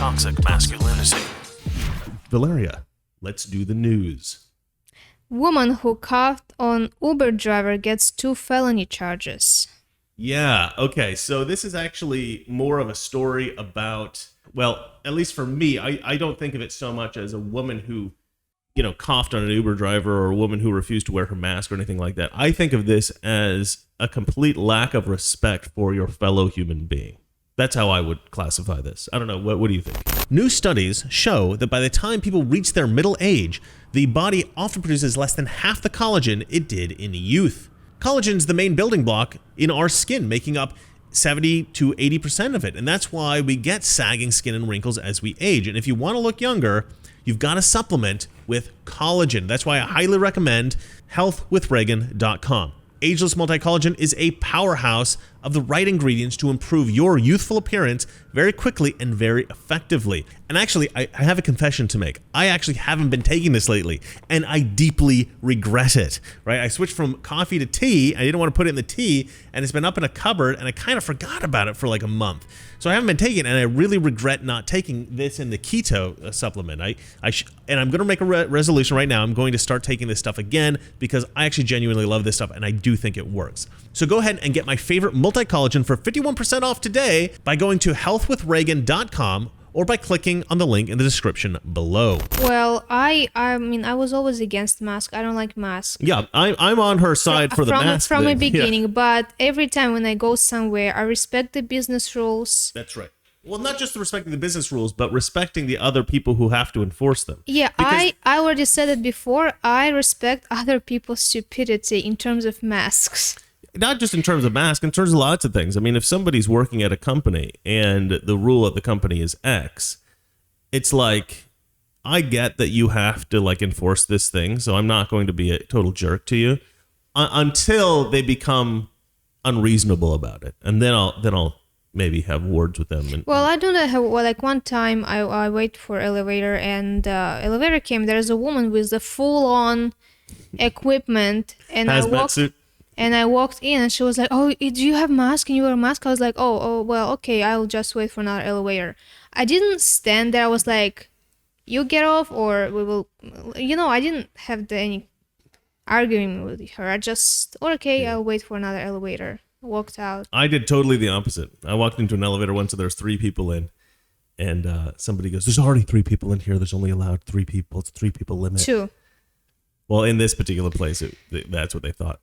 toxic masculinity. Valeria, let's do the news. Woman who coughed on Uber driver gets 2 felony charges. Yeah, okay, so this is actually more of a story about, well, at least for me, I don't think of it so much as a woman who, coughed on an Uber driver or a woman who refused to wear her mask or anything like that. I think of this as a complete lack of respect for your fellow human being. That's how I would classify this. I don't know. What do you think? New studies show that by the time people reach their middle age, the body often produces less than half the collagen it did in youth. Collagen is the main building block in our skin, making up 70 to 80% of it. And that's why we get sagging skin and wrinkles as we age. And if you want to look younger, you've got to supplement with collagen. That's why I highly recommend healthwithreagan.com. Ageless Multi-Collagen is a powerhouse of the right ingredients to improve your youthful appearance very quickly and very effectively. And actually, I have a confession to make. I actually haven't been taking this lately, and I deeply regret it, right? I switched from coffee to tea. I didn't want to put it in the tea, and it's been up in a cupboard, and I kind of forgot about it for like a month. So I haven't been taking it, and I really regret not taking this in the keto supplement. And I'm going to make a resolution right now. I'm going to start taking this stuff again because I actually genuinely love this stuff, and I do think it works. So go ahead and get my favorite multi-collagen for 51% off today by going to healthwithreagan.com or by clicking on the link in the description below. Well, I mean, I was always against mask. I don't like masks. Yeah, I'm on her side for the mask from the thing. beginning, Yeah. but every time when I go somewhere, I respect the business rules. That's right. Well, not just respecting the business rules, but respecting the other people who have to enforce them. Yeah, Because- I already said it before. I respect other people's stupidity in terms of masks. Not just in terms of masks, in terms of lots of things. I mean, if somebody's working at a company and the rule at the company is X, it's like, I get that you have to like enforce this thing, so I'm not going to be a total jerk to you until they become unreasonable about it, and then I'll maybe have words with them. Well, I don't know how. Well, like one time, I wait for elevator, and elevator came. There's a woman with the full-on equipment, and Hazmat suit. And I walked in, and she was like, "Oh, do you have a mask? Can you wear a mask?" I was like, "Oh, well, okay. I'll just wait for another elevator." I didn't stand there. I was like, "You get off, or we will." I didn't have any arguing with her. I just, okay, I'll wait for another elevator. Walked out. I did totally the opposite. I walked into an elevator once, and there's 3 people in, and somebody goes, "There's already 3 people in here. There's only allowed 3 people. It's a 3 people limit." 2. Well, in this particular place, that's what they thought.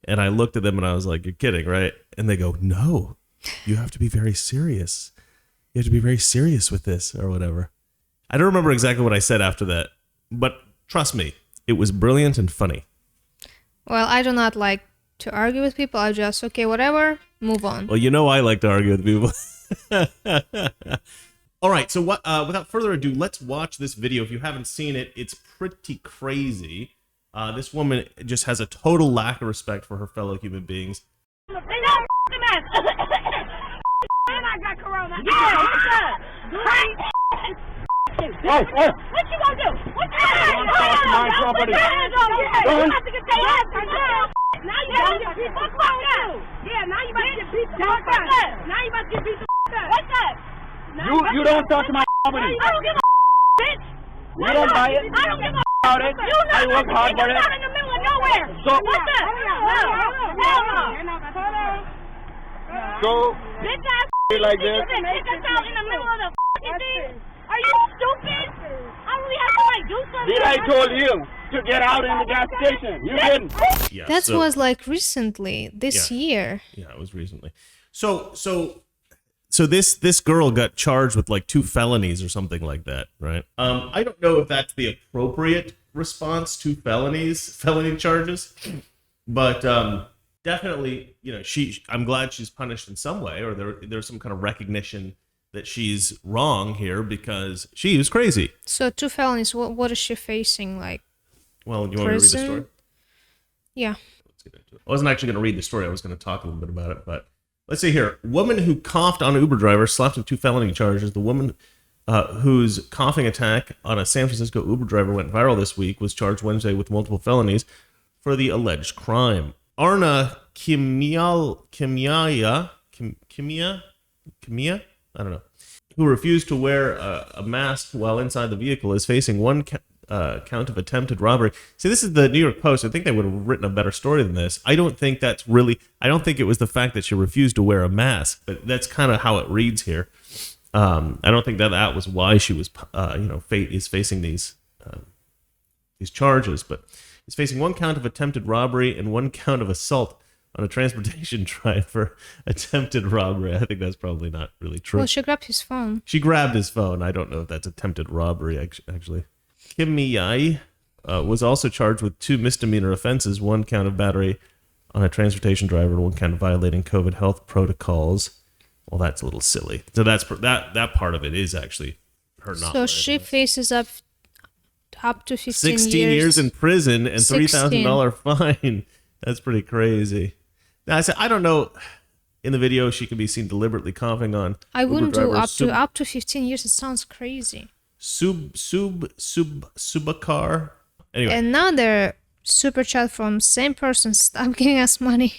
And I looked at them and I was like, "You're kidding, right?" And they go, "No, you have to be very serious. You have to be very serious with this," or whatever. I don't remember exactly what I said after that, but trust me, it was brilliant and funny. Well, I do not like to argue with people. I just, okay, whatever, move on. Well, I like to argue with people. All right, so without further ado, let's watch this video. If you haven't seen it, it's pretty crazy. This woman just has a total lack of respect for her fellow human beings. And I got corona. Yeah, what's up? What you gonna do? What you gonna do? My property. You have to get their ass now you about to get beat the fuck up. Yeah, now you about to get beat the fuck up. Now you about to get beat the fuck up. What's up? You don't talk to my property. I don't give a bitch. You don't buy it. I don't give a About it. You know, I work hard for it. You're not in the middle of nowhere. So What's up? Hell no. So Bitch ass like this. you can take us out in the middle of the fucking thing? Are you stupid? I really have to do something. Did I told you to get out in the gas station? You didn't. Yeah, That so- was like recently, this year. Yeah, it was recently. So this girl got charged with like 2 felonies or something like that, right? I don't know if that's the appropriate response to felony charges, but definitely, I'm glad she's punished in some way, or there's some kind of recognition that she's wrong here because she is crazy. So 2 felonies, what is she facing? Like, Well, you want me to read the Prison? story? yeah. Let's get into it. I wasn't actually going to read the story. I was going to talk a little bit about it, but let's see here. Woman who coughed on an Uber driver slapped with 2 felony charges. The woman whose coughing attack on a San Francisco Uber driver went viral this week was charged Wednesday with multiple felonies for the alleged crime. Arna Kimia, I don't know, who refused to wear a mask while inside the vehicle is facing one count of attempted robbery. See, this is the New York Post. I think they would have written a better story than this. I don't think it was the fact that she refused to wear a mask, but that's kind of how it reads here. I don't think that was why she was, is facing these charges, but he's facing one count of attempted robbery and one count of assault on a transportation driver. Attempted robbery. I think that's probably not really true. Well, she grabbed his phone. She grabbed his phone. I don't know if that's attempted robbery, actually. Kim Mi-ai was also charged with 2 misdemeanor offenses, 1 count of battery on a transportation driver and 1 count of violating COVID health protocols. Well, that's a little silly. So that part of it is actually her not. So she faces up to 15 16 years in prison and $3,000 fine. That's pretty crazy. Now, I don't know. In the video, she can be seen deliberately coughing on. I wouldn't do up to 15 years. It sounds crazy. Subakar. Anyway. Another super chat from same person. Stop giving us money.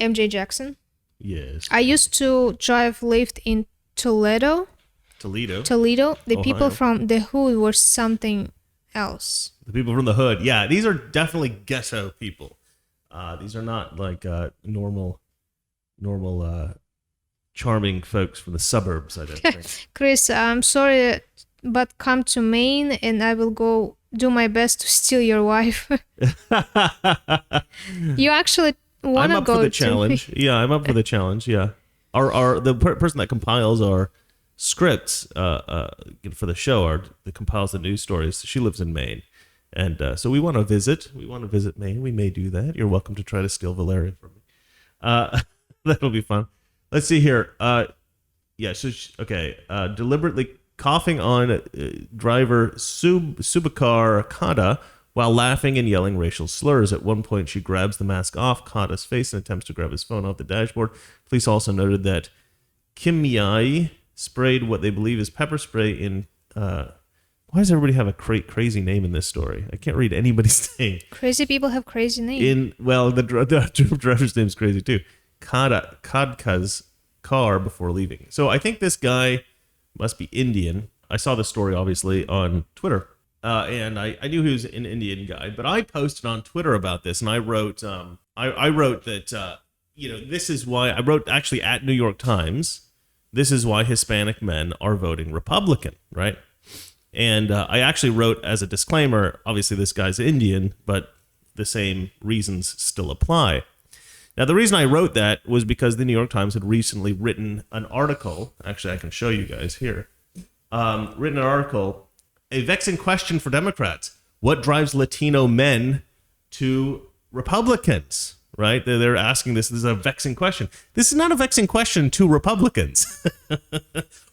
MJ Jackson. Yes. I used to drive Lyft in Toledo. The people from the hood were something else. The people from the hood. Yeah, these are definitely ghetto people. These are not like normal charming folks from the suburbs, I don't think. Chris, I'm sorry, but come to Maine and I will go do my best to steal your wife. You actually want to go for the challenge. Yeah, I'm up for the challenge. Yeah. The person that compiles our scripts for the show, that compiles the news stories, she lives in Maine. And so we want to visit. Maine. We may do that. You're welcome to try to steal Valerian from me. That'll be fun. Let's see here. Deliberately coughing on driver Subakar Kada while laughing and yelling racial slurs. At one point, she grabs the mask off Kada's face and attempts to grab his phone off the dashboard. Police also noted that Kim Mi-ai sprayed what they believe is pepper spray in... why does everybody have a crazy name in this story? I can't read anybody's name. Crazy people have crazy names. The driver's name's crazy too. Kadka's car before leaving. So I think this guy must be Indian. I saw the story obviously on Twitter, and I knew he was an Indian guy. But I posted on Twitter about this, and I wrote I wrote that this is why I wrote actually at New York Times. This is why Hispanic men are voting Republican, right? And I actually wrote as a disclaimer, obviously this guy's Indian, but the same reasons still apply. Now, the reason I wrote that was because the New York Times had recently written an article. Actually, I can show you guys here. Written an article, a vexing question for Democrats. What drives Latino men to Republicans? Right? They're asking this. This is a vexing question. This is not a vexing question to Republicans.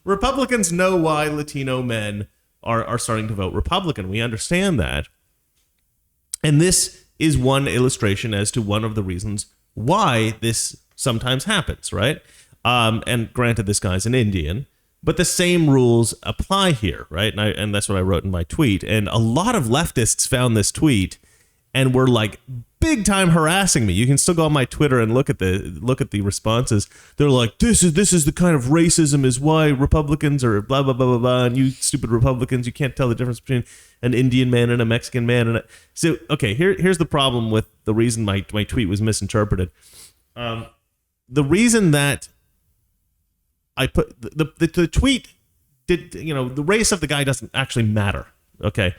Republicans know why Latino men are starting to vote Republican. We understand that. And this is one illustration as to one of the reasons why this sometimes happens, right? And granted, this guy's an Indian, but the same rules apply here, right? And that's what I wrote in my tweet. And a lot of leftists found this tweet and were like big time harassing me. You can still go on my Twitter and look at the responses. They're like, this is the kind of racism is why Republicans are blah blah blah blah blah, and you stupid Republicans, you can't tell the difference between an Indian man and a Mexican man. So okay, here's the problem with the reason my tweet was misinterpreted. The reason that I put the tweet did, the race of the guy doesn't actually matter. Okay.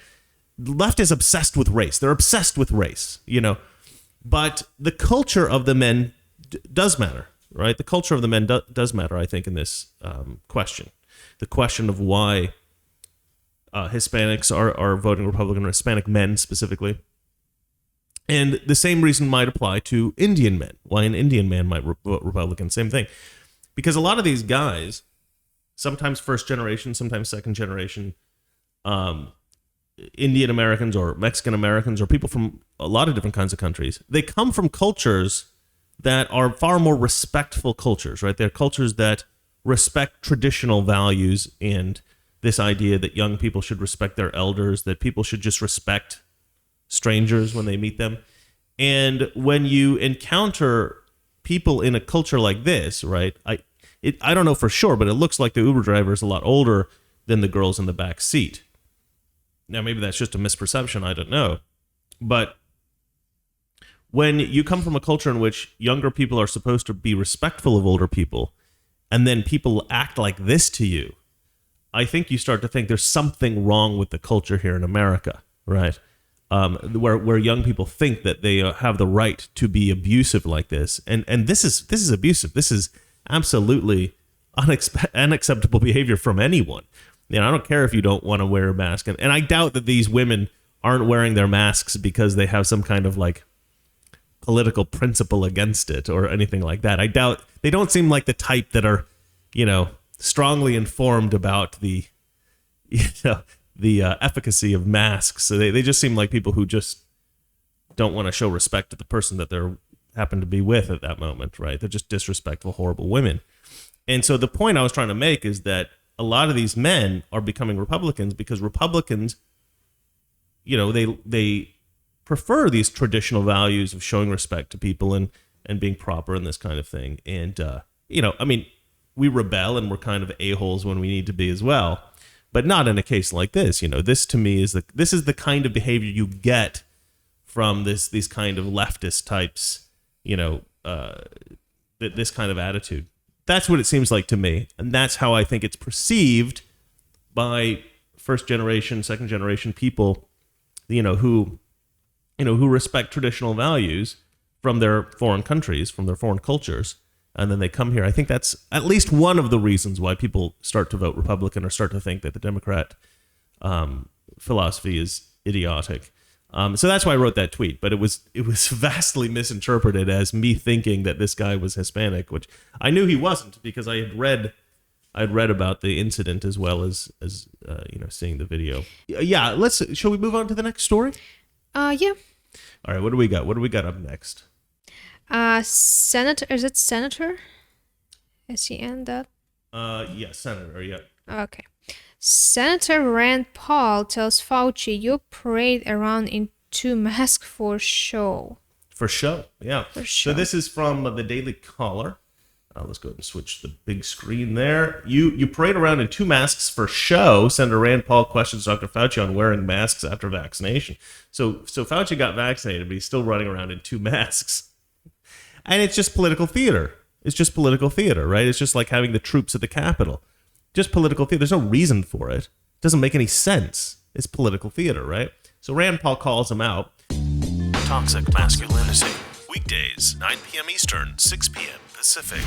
The left is obsessed with race. They're obsessed with race, but the culture of the men does matter, right? The culture of the men does matter, I think, in this question. The question of why Hispanics are voting Republican, or Hispanic men specifically. And the same reason might apply to Indian men. Why an Indian man might vote Republican, same thing. Because a lot of these guys, sometimes first generation, sometimes second generation, Indian Americans or Mexican Americans or people from a lot of different kinds of countries, they come from cultures that are far more respectful cultures, right? They're cultures that respect traditional values and this idea that young people should respect their elders, that people should just respect strangers when they meet them. And when you encounter people in a culture like this, right, I don't know for sure, but it looks like the Uber driver is a lot older than the girls in the back seat. Now, maybe that's just a misperception. I don't know. But when you come from a culture in which younger people are supposed to be respectful of older people, and then people act like this to you, I think you start to think there's something wrong with the culture here in America, right? Where young people think that they have the right to be abusive like this, and this is abusive. This is absolutely unacceptable behavior from anyone. I don't care if you don't want to wear a mask, and I doubt that these women aren't wearing their masks because they have some kind of like political principle against it or anything like that. I doubt. They don't seem like the type that are, strongly informed about the efficacy of masks. So they just seem like people who just don't want to show respect to the person that they're happen to be with at that moment, right? They're just disrespectful, horrible women. And so the point I was trying to make is that a lot of these men are becoming Republicans because Republicans, they prefer these traditional values of showing respect to people and being proper and this kind of thing. And, we rebel and we're kind of a-holes when we need to be as well, but not in a case like this. This to me is the kind of behavior you get from these kind of leftist types, this kind of attitude. That's what it seems like to me. And that's how I think it's perceived by first generation, second generation people, who respect traditional values from their foreign countries, from their foreign cultures, and then they come here. I think that's at least one of the reasons why people start to vote Republican or start to think that the Democrat philosophy is idiotic. So that's why I wrote that tweet. But it was vastly misinterpreted as me thinking that this guy was Hispanic, which I knew he wasn't because I had read about the incident as well as seeing the video. Yeah, shall we move on to the next story? Yeah. All right, what do we got? What do we got up next? Senator, is it Senator? S-E-N that? Yeah, Senator, yeah. Okay. Senator Rand Paul tells Fauci, you parade around in 2 masks for show. For show, yeah. For show. So this is from the Daily Caller. Let's go ahead and switch the big screen there. You parade around in 2 masks for show. Senator Rand Paul questions Dr. Fauci on wearing masks after vaccination. So Fauci got vaccinated, but he's still running around in 2 masks. And it's just political theater. It's just political theater, right? It's just like having the troops at the Capitol. Just political theater. There's no reason for it. It doesn't make any sense. It's political theater, right? So Rand Paul calls him out. Toxic Masculinity. Weekdays, 9 p.m. Eastern, 6 p.m. Pacific.